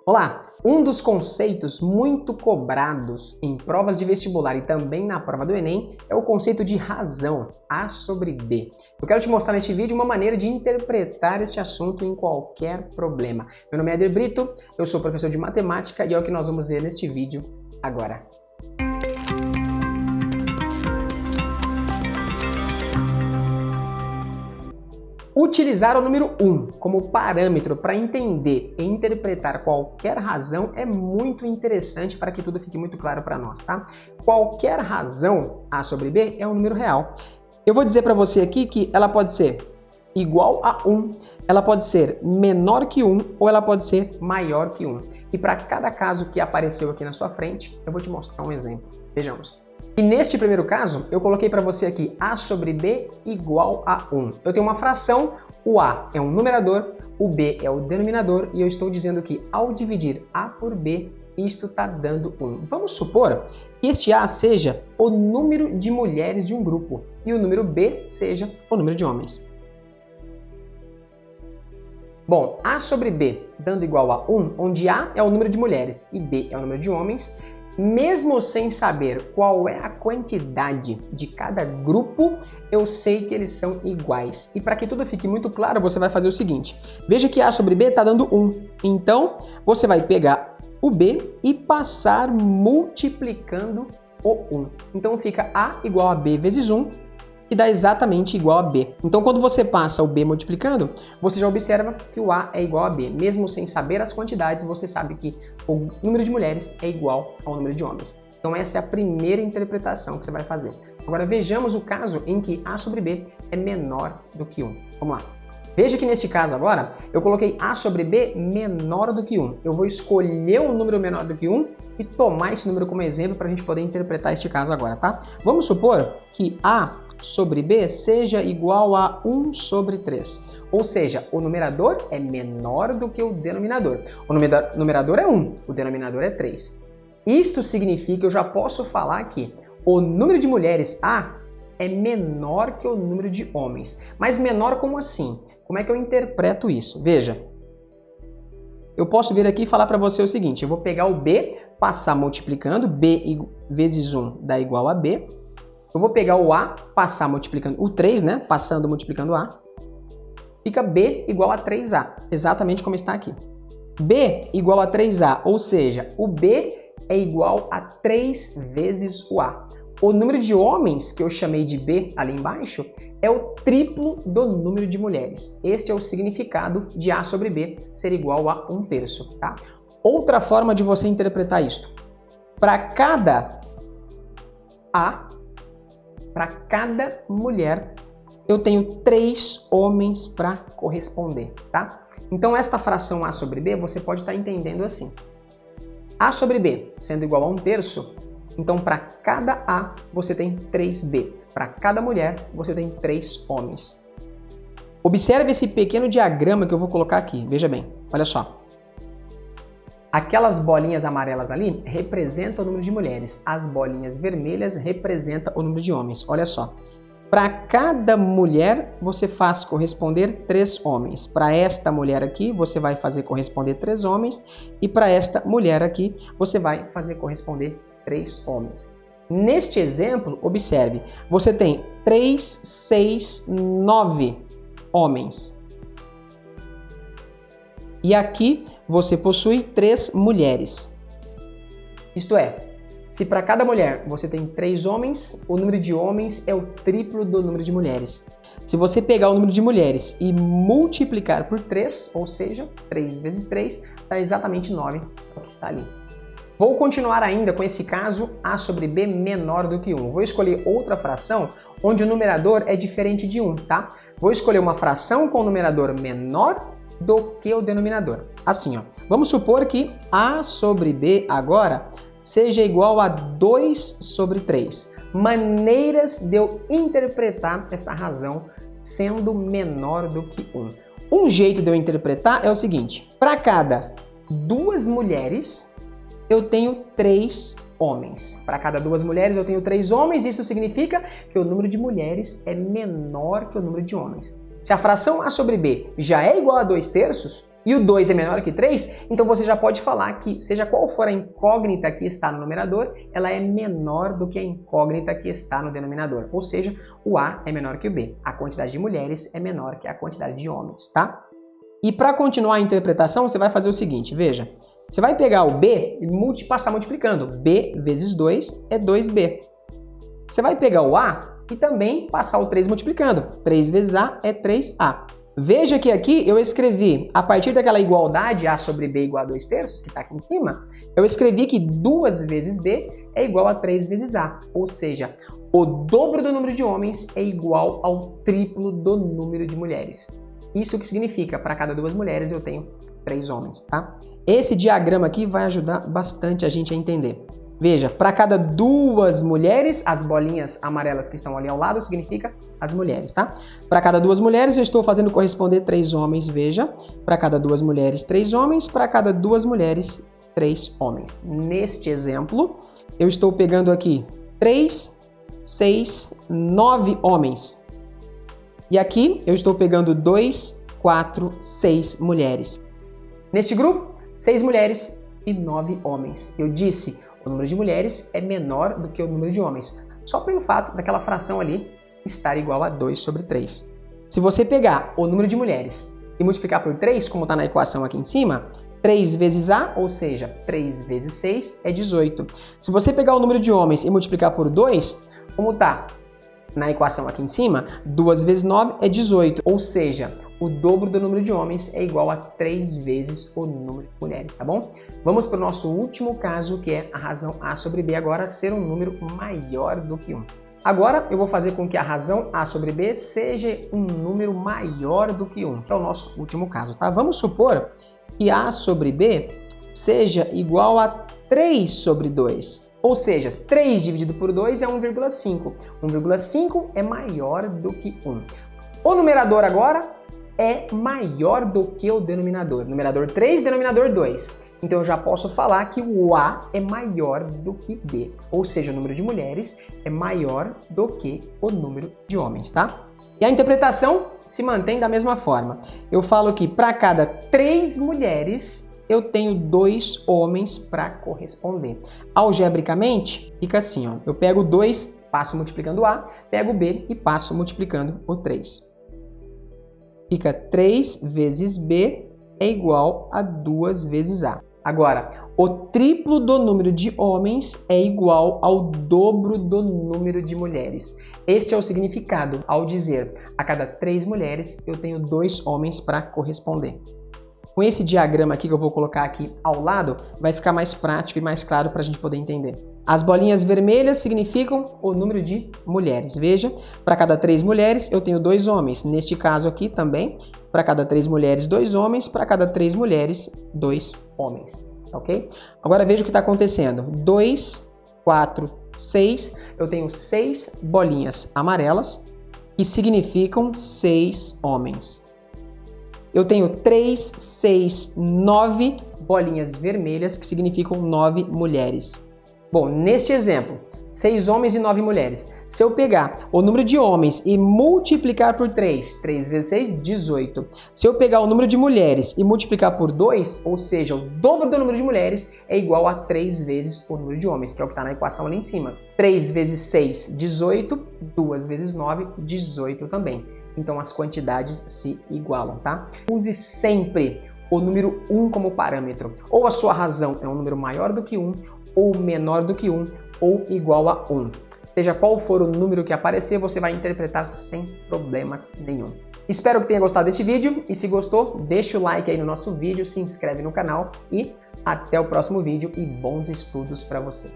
Olá! Um dos conceitos muito cobrados em provas de vestibular e também na prova do Enem é o conceito de razão, A sobre B. Eu quero te mostrar neste vídeo uma maneira de interpretar este assunto em qualquer problema. Meu nome é Eder Brito, eu sou professor de matemática e é o que nós vamos ver neste vídeo agora. Utilizar o número 1 como parâmetro para entender e interpretar qualquer razão é muito interessante para que tudo fique muito claro para nós, tá? Qualquer razão, A sobre B, é um número real. Eu vou dizer para você aqui que ela pode ser igual a 1, ela pode ser menor que 1 ou ela pode ser maior que 1. E para cada caso que apareceu aqui na sua frente, eu vou te mostrar um exemplo. Vejamos. E neste primeiro caso, eu coloquei para você aqui A sobre B igual a 1. Eu tenho uma fração, o A é um numerador, o B é o denominador, e eu estou dizendo que ao dividir A por B, isto está dando 1. Vamos supor que este A seja o número de mulheres de um grupo e o número B seja o número de homens. Bom, A sobre B dando igual a 1, onde A é o número de mulheres e B é o número de homens, mesmo sem saber qual é a quantidade de cada grupo, eu sei que eles são iguais. E para que tudo fique muito claro, você vai fazer o seguinte. Veja que A sobre B está dando 1. Então, você vai pegar o B e passar multiplicando o 1. Então, fica A igual a B vezes 1, que dá exatamente igual a B. Então, quando você passa o B multiplicando, você já observa que o A é igual a B. Mesmo sem saber as quantidades, você sabe que o número de mulheres é igual ao número de homens. Então, essa é a primeira interpretação que você vai fazer. Agora, vejamos o caso em que A sobre B é menor do que 1. Vamos lá. Veja que neste caso agora, eu coloquei A sobre B menor do que 1. Eu vou escolher um número menor do que 1 e tomar esse número como exemplo para a gente poder interpretar este caso agora, tá? Vamos supor que A sobre B seja igual a 1 sobre 3. Ou seja, o numerador é menor do que o denominador. O numerador é 1, o denominador é 3. Isto significa que eu já posso falar que o número de mulheres A é menor que o número de homens. Mas menor como assim? Como é que eu interpreto isso? Veja, eu posso vir aqui e falar para você o seguinte, eu vou pegar o B, passar multiplicando, B vezes 1 dá igual a B. Eu vou pegar o A, passar multiplicando o 3, né? Passando multiplicando A. Fica B igual a 3A, exatamente como está aqui. B igual a 3A, ou seja, o B é igual a 3 vezes o A. O número de homens, que eu chamei de B ali embaixo, é o triplo do número de mulheres. Este é o significado de A sobre B ser igual a 1/3, tá? Outra forma de você interpretar isto. Para cada A, para cada mulher, eu tenho 3 homens para corresponder, tá? Então, esta fração A sobre B, você pode estar entendendo assim. A sobre B sendo igual a 1/3, então, para cada A, você tem 3B. Para cada mulher, você tem 3 homens. Observe esse pequeno diagrama que eu vou colocar aqui. Veja bem, olha só. Aquelas bolinhas amarelas ali representam o número de mulheres. As bolinhas vermelhas representam o número de homens. Olha só. Para cada mulher, você faz corresponder 3 homens. Para esta mulher aqui, você vai fazer corresponder 3 homens. E para esta mulher aqui, você vai fazer corresponder 3 homens. Neste exemplo, observe, você tem 3, 6, 9 homens. E aqui você possui 3 mulheres. Isto é, se para cada mulher você tem 3 homens, o número de homens é o triplo do número de mulheres. Se você pegar o número de mulheres e multiplicar por 3, ou seja, 3 vezes 3, dá exatamente 9, o que está ali. Vou continuar ainda com esse caso A sobre B menor do que 1. Vou escolher outra fração onde o numerador é diferente de 1, tá? Vou escolher uma fração com o numerador menor do que o denominador. Assim, ó. Vamos supor que A sobre B agora seja igual a 2 sobre 3. Maneiras de eu interpretar essa razão sendo menor do que 1. Um jeito de eu interpretar é o seguinte. Para cada 2 mulheres, eu tenho 3 homens. Para cada 2 mulheres, eu tenho 3 homens. Isso significa que o número de mulheres é menor que o número de homens. Se a fração A sobre B já é igual a 2/3, e o 2 é menor que 3, então você já pode falar que, seja qual for a incógnita que está no numerador, ela é menor do que a incógnita que está no denominador. Ou seja, o A é menor que o B. A quantidade de mulheres é menor que a quantidade de homens, tá? E para continuar a interpretação, você vai fazer o seguinte, veja. Você vai pegar o B e passar multiplicando. B vezes 2 é 2B. Você vai pegar o A e também passar o 3 multiplicando. 3 vezes A é 3A. Veja que aqui eu escrevi, a partir daquela igualdade A sobre B igual a 2/3, que está aqui em cima, eu escrevi que 2 vezes B é igual a 3 vezes A. Ou seja, o dobro do número de homens é igual ao triplo do número de mulheres. Isso que significa, para cada 2 mulheres eu tenho 3 homens, tá? Esse diagrama aqui vai ajudar bastante a gente a entender. Veja, para cada 2 mulheres, as bolinhas amarelas que estão ali ao lado significa as mulheres, tá? Para cada 2 mulheres, eu estou fazendo corresponder 3 homens, veja. Para cada 2 mulheres, 3 homens. Para cada 2 mulheres, 3 homens. Neste exemplo, eu estou pegando aqui 3, 6, 9 homens. E aqui, eu estou pegando 2, 4, 6 mulheres. Neste grupo, 6 mulheres e 9 homens. Eu disse, o número de mulheres é menor do que o número de homens, só pelo fato daquela fração ali estar igual a 2 sobre 3. Se você pegar o número de mulheres e multiplicar por 3, como está na equação aqui em cima, 3 vezes A, ou seja, 3 vezes 6 é 18. Se você pegar o número de homens e multiplicar por 2, como está na equação aqui em cima, 2 vezes 9 é 18, ou seja, o dobro do número de homens é igual a 3 vezes o número de mulheres, tá bom? Vamos para o nosso último caso, que é a razão A sobre B agora ser um número maior do que 1. Agora eu vou fazer com que a razão A sobre B seja um número maior do que 1, que é o nosso último caso, tá? Vamos supor que A sobre B seja igual a 3 sobre 2. Ou seja, 3 dividido por 2 é 1,5. 1,5 é maior do que 1. O numerador agora é maior do que o denominador. Numerador 3, denominador 2. Então eu já posso falar que o A é maior do que B. Ou seja, o número de mulheres é maior do que o número de homens, tá? E a interpretação se mantém da mesma forma. Eu falo que para cada 3 mulheres, eu tenho 2 homens para corresponder. Algebricamente, fica assim, ó. Eu pego 2, passo multiplicando A, pego B e passo multiplicando o 3. Fica 3 vezes B é igual a 2 vezes A. Agora, o triplo do número de homens é igual ao dobro do número de mulheres. Este é o significado ao dizer, a cada 3 mulheres eu tenho 2 homens para corresponder. Com esse diagrama aqui que eu vou colocar aqui ao lado, vai ficar mais prático e mais claro para a gente poder entender. As bolinhas vermelhas significam o número de mulheres. Veja, para cada 3 mulheres eu tenho 2 homens. Neste caso aqui também, para cada 3 mulheres, 2 homens. Para cada 3 mulheres, 2 homens. Ok? Agora veja o que está acontecendo. 2, 4, 6. Eu tenho 6 bolinhas amarelas que significam 6 homens. Eu tenho 3, 6, 9 bolinhas vermelhas que significam 9 mulheres. Bom, neste exemplo, 6 homens e 9 mulheres. Se eu pegar o número de homens e multiplicar por 3, 3 vezes 6, 18. Se eu pegar o número de mulheres e multiplicar por 2, ou seja, o dobro do número de mulheres é igual a 3 vezes o número de homens, que é o que está na equação ali em cima. 3 vezes 6, 18. 2 vezes 9, 18 também. Então as quantidades se igualam, tá? Use sempre o número 1 como parâmetro. Ou a sua razão é um número maior do que 1, ou menor do que 1, ou igual a 1. Seja qual for o número que aparecer, você vai interpretar sem problemas nenhum. Espero que tenha gostado deste vídeo e se gostou, deixa o like aí no nosso vídeo, se inscreve no canal e até o próximo vídeo e bons estudos para você.